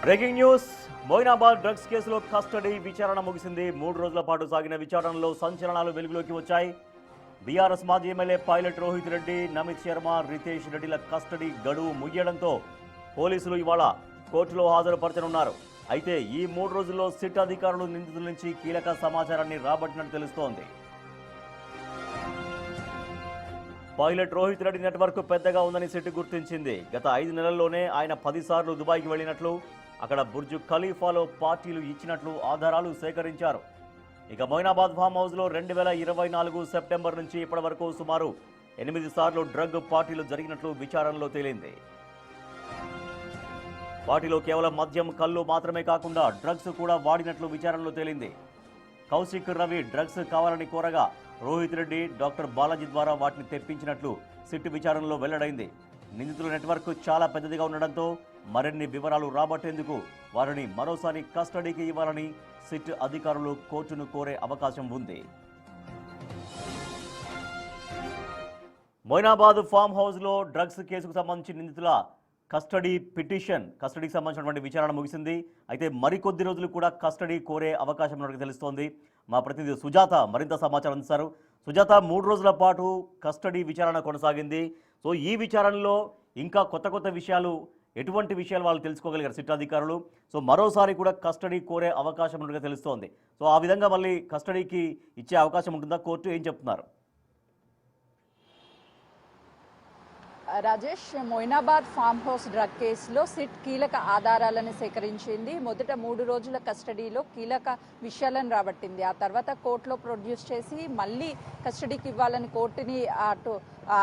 Breaking news. Moinabad drugs కేసులో custody విచారణ ముగిసింది. 3 రోజుల పాటు సాగిన విచారణలో సంచలనాలు వెలుగులోకి వచ్చాయి. బీఆర్ఎస్ మాజీ ఎమ్మెల్యే పైలట్ రోహిత్ రెడ్డి, నమిత్ శర్మ, రితేష్ రెడ్డిల కస్టడీ గడువు ముగియడంతో పోలీసులు ఇవాళ కోర్టులో హాజరుపరచనున్నారు. అయితే ఈ 3 రోజుల్లో సిట్ అధికారులు నిందితుల నుంచి కీలక సమాచారాన్ని రాబట్టినట్టు తెలుస్తోంది. పైలట్ రోహిత్ రెడ్డి నెట్వర్క్ పెద్దగా ఉందని సిట్ గుర్తించింది. గత 5 నెలల్లోనే ఆయన 10 సార్లు దుబాయ్కి వెళ్లినట్లు, అక్కడ బుర్జు ఖలీఫాలో పార్టీలు ఇచ్చినట్లు ఆధారాలు సేకరించారు. ఇక మొయినాబాద్ ఫామ్ హౌస్లో 2024 సెప్టెంబర్ నుంచి ఇప్పటి వరకు సుమారు 8 సార్లు డ్రగ్ పార్టీలు జరిగినట్లు విచారణలో తేలింది. పార్టీలో కేవలం మద్యం, కళ్ళు మాత్రమే కాకుండా డ్రగ్స్ కూడా వాడినట్లు విచారణలో తేలింది. కౌశిక్ రవి డ్రగ్స్ కావాలని కోరగా రోహిత్ రెడ్డి, డాక్టర్ బాలాజీ ద్వారా వాటిని తెప్పించినట్లు సిట్ విచారణలో వెల్లడైంది. నిందితుల నెట్వర్క్ చాలా పెద్దదిగా ఉండడంతో మరిన్ని వివరాలు రాబట్టేందుకు వారిని మరోసారి కస్టడీకి ఇవ్వాలని సిట్ అధికారులు కోర్టును కోరే అవకాశం ఉంది. మొయినాబాద్ ఫామ్ హౌస్లో డ్రగ్స్ కేసుకు సంబంధించి నిందితుల కస్టడీకి సంబంధించినటువంటి విచారణ ముగిసింది. అయితే మరికొద్ది రోజులు కూడా కస్టడీ కోరే అవకాశం ఉన్నట్టు తెలుస్తోంది. మా ప్రతినిధి సుజాత మరింత సమాచారం అందిస్తారు. సుజాత, 3 రోజుల పాటు కస్టడీ విచారణ కొనసాగింది. సో ఈ విచారణలో ఇంకా కొత్త విషయాలు, ఎటువంటి విషయాలు వాళ్ళు తెలుసుకోగలిగారు సిట్ అధికారులు? సో మరోసారి కూడా కస్టడీ కోరే అవకాశం ఉన్నట్టుగా తెలుస్తోంది. సో ఆ విధంగా మళ్ళీ కస్టడీకి ఇచ్చే అవకాశం ఉంటుందా? కోర్టు ఏం చెప్తున్నారు? Rajesh, Moinabad farm house drug కేసులో సిట్ కీలక ఆధారాలను సేకరించింది. మొదట 3 రోజుల కస్టడీలో కీలక విషయాలను రాబట్టింది. ఆ తర్వాత కోర్టులో ప్రొడ్యూస్ చేసి మళ్ళీ కస్టడీకి ఇవ్వాలని కోర్టుని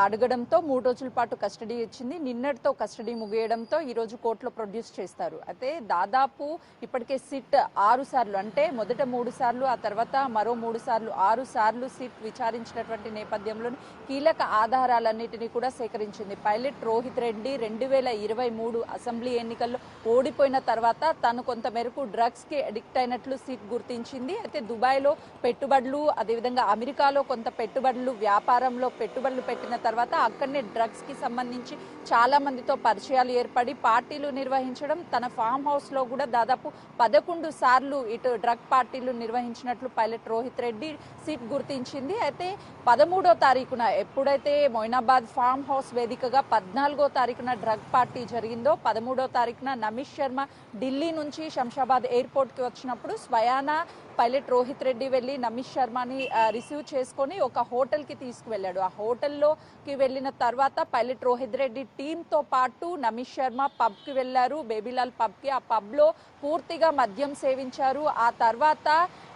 అడగడంతో 3 రోజుల పాటు కస్టడీ ఇచ్చింది. నిన్నటితో కస్టడీ ముగియడంతో ఈరోజు కోర్టులో ప్రొడ్యూస్ చేస్తారు. అయితే దాదాపు ఇప్పటికే సిట్ 6 సార్లు, అంటే మొదట 3 సార్లు, ఆ తర్వాత మరో 3 సార్లు, 6 సార్లు సిట్ విచారించినటువంటి నేపథ్యంలో కీలక ఆధారాలన్నిటినీ కూడా సేకరించింది. పైలట్ రోహిత్ రెడ్డి 2023 అసెంబ్లీ ఎన్నికల్లో ఓడిపోయిన తర్వాత తను కొంత మేరకు డ్రగ్స్కి అడిక్ట్ అయినట్లు సిట్ గుర్తించింది. అయితే దుబాయ్లో పెట్టుబడులు, అదేవిధంగా అమెరికాలో కొంత పెట్టుబడులు, వ్యాపారంలో పెట్టుబడులు పెట్టిన తర్వాత అక్కడనే డ్రగ్స్కి సంబంధించి చాలా మందితో పరిచయాలు ఏర్పడి పార్టీలు నిర్వహించడం, తన ఫామ్ హౌస్లో కూడా దాదాపు 11 సార్లు ఇటు డ్రగ్ పార్టీలు నిర్వహించినట్లు పైలట్ రోహిత్ రెడ్డి సిట్ గుర్తించింది. అయితే 13వ తారీఖున ఎప్పుడైతే మొయినాబాద్ ఫామ్ హౌస్ వేదికగా 14వ తారీఖున డ్రగ్ పార్టీ జరిగిందో, 13వ తారీఖున నమిత్ శర్మ ఢిల్లీ నుంచి శంషాబాద్ ఎయిర్పోర్ట్కి వచ్చినప్పుడు స్వయానా పైలట్ రోహిత్ రెడ్డి వెళ్ళి నమిత్ శర్మని రిసీవ్ చేసుకొని ఒక హోటల్కి తీసుకువెళ్ళాడు. ఆ హోటల్లోకి వెళ్ళిన తర్వాత పైలట్ రోహిత్ రెడ్డి టీంతో పాటు నమిత్ శర్మ పబ్కి వెళ్ళారు, బేబీలాల్ పబ్కి. ఆ పబ్లో పూర్తిగా మద్యం సేవించారు. ఆ తర్వాత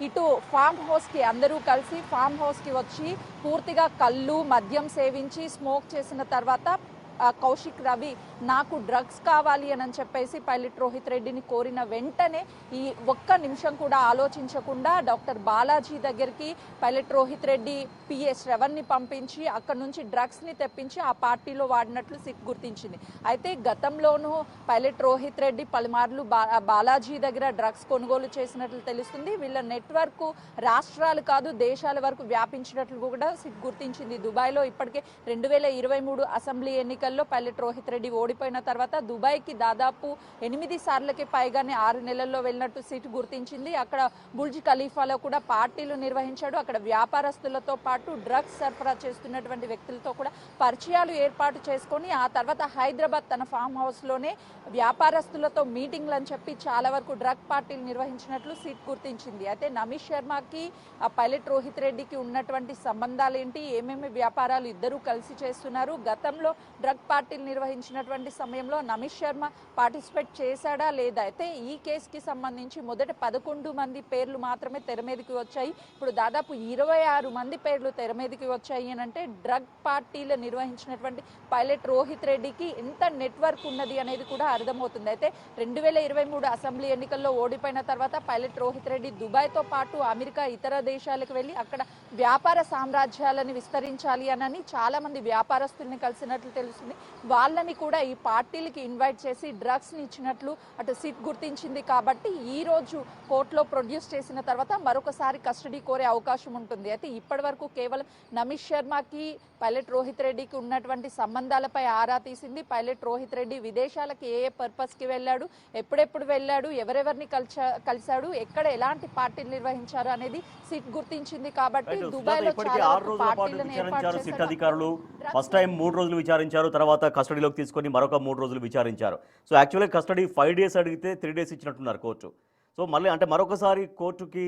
ఇటు ఫామ్ హౌస్కి అందరూ కలిసి ఫామ్ హౌస్కి వచ్చి పూర్తిగా కళ్ళు, మద్యం సేవించి స్మోక్ చేసిన తర్వాత కౌశిక్ రవి నాకు డ్రగ్స్ కావాలి అని చెప్పేసి పైలట్ రోహిత్ రెడ్డిని కోరిన వెంటనే ఈ ఒక్క నిమిషం కూడా ఆలోచించకుండా డాక్టర్ బాలాజీ దగ్గరికి పైలట్ రోహిత్ రెడ్డి పిఏ శ్రవణ్ని పంపించి అక్కడ నుంచి డ్రగ్స్ని తెప్పించి ఆ పార్టీలో వాడినట్లు సిట్ గుర్తించింది. అయితే గతంలోనూ పైలట్ రోహిత్ రెడ్డి పలుమార్లు బాలాజీ దగ్గర డ్రగ్స్ కొనుగోలు చేసినట్లు తెలుస్తుంది. వీళ్ళ నెట్వర్క్ రాష్ట్రాలు కాదు, దేశాల వరకు వ్యాపించినట్లు కూడా సిట్ గుర్తించింది. దుబాయ్లో ఇప్పటికే 2023 అసెంబ్లీ ఎన్నికల్లో పైలట్ రోహిత్ రెడ్డి ఓడిపోయిన తర్వాత దుబాయ్కి దాదాపు 8 సార్లకి పైగానే 6 నెలల్లో వెళ్ళినట్టు సిట్ గుర్తించింది. అక్కడ బుర్జ్ ఖలీఫాలో కూడా పార్టీలు నిర్వహించాడు. అక్కడ వ్యాపారస్తులతో పాటు డ్రగ్స్ సరఫరా చేస్తున్నటువంటి వ్యక్తులతో కూడా పరిచయాలు ఏర్పాటు చేసుకొని ఆ తర్వాత హైదరాబాద్ తన ఫామ్ హౌస్లోనే వ్యాపారస్తులతో మీటింగ్లు అని చెప్పి చాలా వరకు డ్రగ్ పార్టీలు నిర్వహించినట్లు సిట్ గుర్తించింది. అయితే నమిత్ శర్మకి ఆ పైలట్ రోహిత్ రెడ్డికి ఉన్నటువంటి సంబంధాలు ఏంటి, ఏమేమి వ్యాపారాలు ఇద్దరూ కలిసి చేస్తున్నారు, గతంలో డ్రగ్ పార్టీలు నిర్వహించినటువంటి సమయంలో నమిత్ శర్మ పార్టిసిపేట్ చేశాడా లేదా? అయితే ఈ కేసుకి సంబంధించి మొదట 11 మంది పేర్లు మాత్రమే తెర మీదకి వచ్చాయి. ఇప్పుడు దాదాపు 26 మంది పేర్లు తెర మీదకి వచ్చాయి అని అంటే డ్రగ్ పార్టీలు నిర్వహించినటువంటి పైలట్ రోహిత్ రెడ్డికి ఎంత నెట్వర్క్ ఉన్నది అనేది కూడా అర్థమవుతుంది. అయితే 2023 అసెంబ్లీ ఎన్నికల్లో ఓడిపోయిన తర్వాత పైలట్ రోహిత్ రెడ్డి దుబాయ్తో పాటు అమెరికా, ఇతర దేశాలకు వెళ్ళి అక్కడ వ్యాపార సామ్రాజ్యాలను విస్తరించాలి అని చాలా మంది వ్యాపారస్తుల్ని కలిసినట్లు తెలుస్తుంది. తెలుస్తుంది. వాళ్ళని కూడా ఈ పార్టీలకి ఇన్వైట్ చేసి డ్రగ్స్ని ఇచ్చినట్లు అటు సిట్ గుర్తించింది. కాబట్టి ఈ రోజు కోర్టులో ప్రొడ్యూస్ చేసిన తర్వాత మరొకసారి కస్టడీ కోరే అవకాశం ఉంటుంది. అయితే ఇప్పటి వరకు కేవలం నమిత్ శర్మకి పైలట్ రోహిత్ రెడ్డికి ఉన్నటువంటి సంబంధాలపై ఆరా తీసింది. పైలట్ రోహిత్ రెడ్డి విదేశాలకు ఏ పర్పస్కి వెళ్ళాడు, ఎప్పుడెప్పుడు వెళ్ళాడు, ఎవరెవరిని కలిశాడు, ఎక్కడ ఎలాంటి పార్టీలు నిర్వహించారు అనేది సిట్ గుర్తించింది. కాబట్టి దుబాయ్లో ఇప్పటికే 6 రోజుల పాటు విచారించారు సిట్ అధికారులు. ఫస్ట్ టైం 3 రోజులు విచారించారు, తర్వాత కస్టడీలోకి తీసుకొని మరొక 3 రోజులు విచారించారు. సో యాక్చువల్గా కస్టడీ 5 డేస్ అడిగితే 3 డేస్ ఇచ్చినట్టున్నారు కోర్టు. సో మళ్ళీ అంటే మరొకసారి కోర్టుకి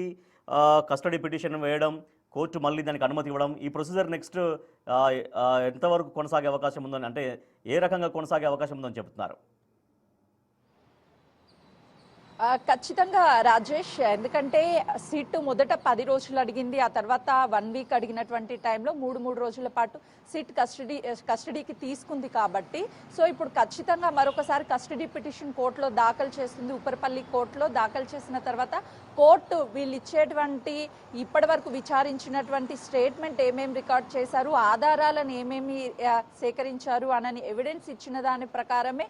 కస్టడీ పిటిషన్ వేయడం, కోర్టు మళ్ళీ దానికి అనుమతి ఇవ్వడం, ఈ ప్రొసీజర్ నెక్స్ట్ ఎంతవరకు కొనసాగే అవకాశం ఉందని, అంటే ఏ రకంగా కొనసాగే అవకాశం ఉందని చెప్తున్నారు? ఖచ్చితంగా రాజేష్, ఎందుకంటే సిట్ మొదట 10 రోజులు అడిగింది, ఆ తర్వాత 1 వీక్ అడిగినటువంటి టైంలో 3 రోజుల పాటు సిట్ కస్టడీకి తీసుకుంది. కాబట్టి సో ఇప్పుడు ఖచ్చితంగా మరొకసారి కస్టడీ పిటిషన్ కోర్టులో దాఖలు చేస్తుంది. ఉపరపల్లి కోర్టులో దాఖలు చేసిన తర్వాత కోర్టు వీళ్ళు ఇచ్చేటువంటి ఇప్పటి వరకు విచారించినటువంటి స్టేట్మెంట్ ఏమేమి రికార్డ్ చేశారు, ఆధారాలను ఏమేమి సేకరించారు అని ఎవిడెన్స్ ఇచ్చిన దాని ప్రకారమే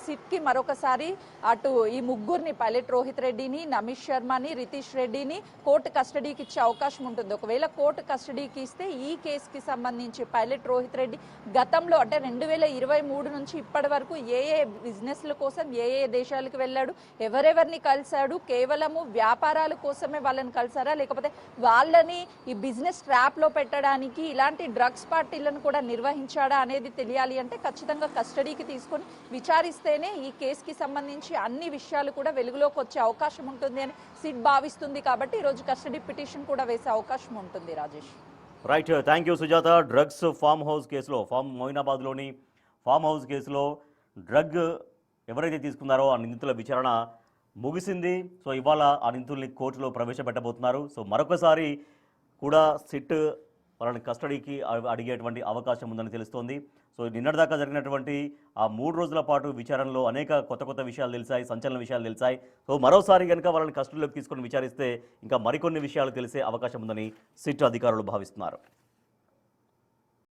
సిట్కి మరొకసారి అటు ఈ ముగ్గురిని పైలట్ రోహిత్ రెడ్డిని, నమిత్ శర్మని, రితీష్ రెడ్డిని కోర్టు కస్టడీకి ఇచ్చే అవకాశం ఉంటుంది. ఒకవేళ కోర్టు కస్టడీకి ఇస్తే ఈ కేసుకి సంబంధించి పైలట్ రోహిత్ రెడ్డి గతంలో అంటే 2023 నుంచి ఇప్పటి వరకు ఏ బిజినెస్ల కోసం ఏ దేశాలకు వెళ్ళాడు, ఎవరెవరిని కలిశాడు, కేవలము వ్యాపారాల కోసమే వాళ్ళని కలిసారా, లేకపోతే వాళ్ళని ఈ బిజినెస్ ట్రాప్ లో పెట్టడానికి ఇలాంటి డ్రగ్స్ పార్టీలను కూడా నిర్వహించాడా అనేది తెలియాలి. అంటే ఖచ్చితంగా కస్టడీకి తీసుకొని విచారిస్తేనే ఈ కేసుకి సంబంధించి అన్ని విషయాలు కూడా వెలుగులోకి వచ్చే అవకాశం ఉంటుంది అని సిట్ భావిస్తుంది. కాబట్టి ఈరోజు కస్టడీ పిటిషన్ కూడా వేసే అవకాశం ఉంటుంది. Rajesh, right, thank you Sujatha. Drugs farm house కేసులో, మొయినాబాద్లోని ఫామ్ హౌస్ కేసులో డ్రగ్ ఎవరైతే తీసుకున్నారో ఆ నిందితుల విచారణ ముగిసింది. సో ఇవాళ ఆ నిందితుల్ని కోర్టులో ప్రవేశపెట్టబోతున్నారు. సో మరొకసారి కూడా సిట్ వాళ్ళని కస్టడీకి అడిగేటువంటి అవకాశం ఉందని తెలుస్తోంది. సో నిన్నటిదాకా జరిగినటువంటి ఆ 3 రోజుల పాటు విచారణలో అనేక కొత్త విషయాలు తెలిసాయి, సంచలన విషయాలు తెలిసాయి. సో మరోసారి కనుక వాళ్ళని కస్టడీలోకి తీసుకొని విచారిస్తే ఇంకా మరికొన్ని విషయాలు తెలిసే అవకాశం ఉందని సిట్ అధికారులు భావిస్తున్నారు.